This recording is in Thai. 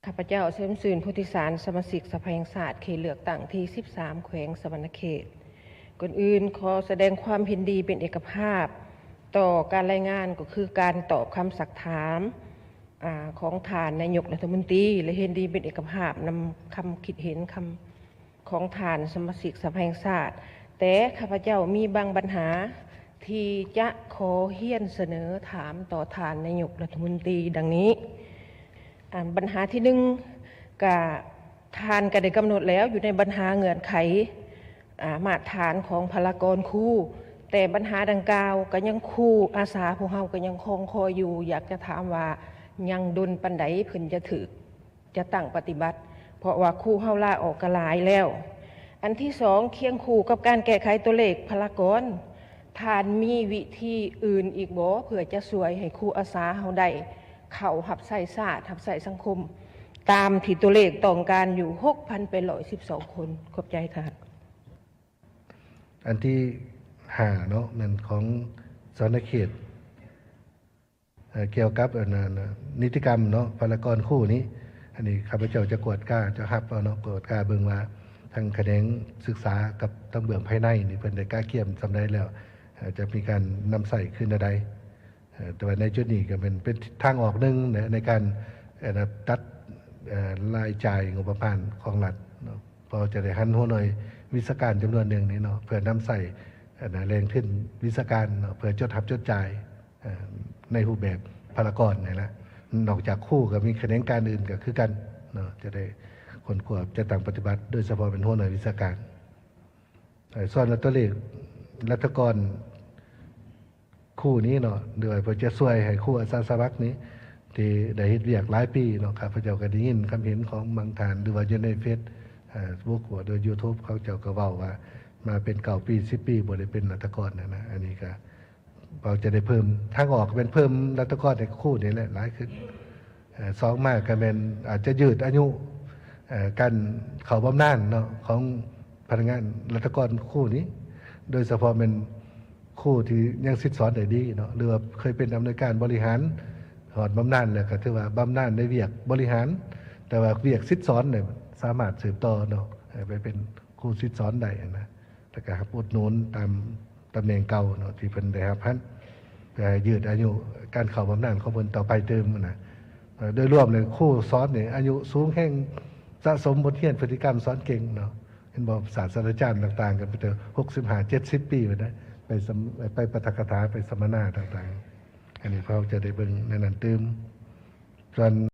ข้าพเจ้าเสริมสื่นพุทธิสารสมาชิกสภาแห่งชาติเขตเลือกตั้งที่ 13 แขวงสวรรณเขตก่อนอื่นขอแสดงความเห็นดีเป็นเอกภาพต่อการรายงานก็คือการตอบคำสักถามของท่านนายกรัฐมนตรีและเห็นดีเป็นเอกภาพนำคำคิดเห็นคำของท่านสมาชิกสภาแห่งชาติแต่ข้าพเจ้ามีบางปัญหาที่จะขอเฮียนเสนอถามต่อท่านนายกรัฐมนตรีดังนี้ปัญหาที่หนึ่งกับทานก็ได้กำหนดแล้วอยู่ในปัญหาเงื่อนไขมาตรฐานของพลากรครูแต่ปัญหาดังกล่าวก็ยังครูอาสาพวกเราก็ยังคงคอยอยู่อยากจะถามว่ายังดนปันไดเพิ่นจะตั้งปฏิบัติเพราะว่าครูเฮาลาออกกระหลายแล้วอันที่สองเคียงคู่กับการแก้ไขตัวเลขพลากรทานมีวิธีอื่นอีกบ่เพื่อจะช่วยให้ครูอาสาเฮาได้เข้าหับใส่ศาสตร์หับใส่สังคมตามที่ตัวเลขต้องการอยู่ 6,812 คนขอบใจท่านอันที่5เนาะมันของสวรรณเขตเกี่ยวกับนิติกรรมเนาะพลากรคู่นี้อันนี้ข้าพเจ้าจะกวดกล้าจะหับเอาเนาะกวดกล้าเบิ่งว่าทางแขนงศึกษากับทางเบื้องภายในนี่เพิ่นได้กล้าเกี่ยมสำได้แล้วจะมีการนำใส่ขึ้นใดแต่ว่าในจุดนี้ก็เป็นทางออกหนึ่งในการตัดรายจ่ายงบประมาณของรัฐพอจะได้หันหัวหน่อยวิศการจำนวนหนึ่งนี่เนาะเพื่อนำใส่แรงขึ้นวิศการเพื่อจดทับจดจ่ายในรูปแบบพลากรนี่แหละนอกจากคู่กับมีแขนงการอื่นก็คือกันเนาะจะได้คนควบจะต่างปฏิบัติโดยเฉพาะเป็นหัวหน่วยวิศการส่วนตัวเลขรัฐกรคู่นี้เนาะโดยพอจะช่วยให้คู่อาสาสมัครนี้ที่ได้เฮ็ดเวียกหลายปีเนาะครับพระเจ้าก็ได้ยินคำเห็นของบางท่านหรือว่าอยู่ในเฟซบุ๊กโดย YouTube เขาเจ้าก็เว้าว่ามาเป็น9 ปี10 ปีบ่ได้เป็นรัฐกรนะอันนี้ก็เราจะได้เพิ่มทางออกเป็นเพิ่มรัฐกรในคู่นี้แหละหลายขึ้นสองมากก็เป็นอาจจะยืดอายุการเข้าบำนาญเนาะของพนักงานรัฐกรคู่นี้โดยเฉพาะเป็นคู่ที่ยังสิทธิสอนได้ดีเนาะหรือว่าเคยเป็นอำนวยการบริหารถอดบำนาญแล้วก็ถือว่าบำนาญในเวียกบริหารแต่ว่าเวียกสิทธิสอนเนี่ยสามารถสืบต่อเนาะไปเป็นครูสิทธิสอนได้นะแล้วก็อุดหนุนตามตำแหน่งเก่าเนาะที่เพิ่นได้รับพันยืดอายุการเข้าบำนาญของเพิ่นต่อไปเติมนะโดยรวมเลยครูสอนเนี่ยอายุสูงแห่งสะสมบทเรียนพฤติกรรมสอนเก่งเนาะเห็นบอกศาสตราจารย์ต่างๆกันไปเจอ65-70 ปีไปได้ไปปาฐกถาไปสัมมนาต่างๆอันนี้เขาจะได้เบิ่งในนั้นเติมส่วน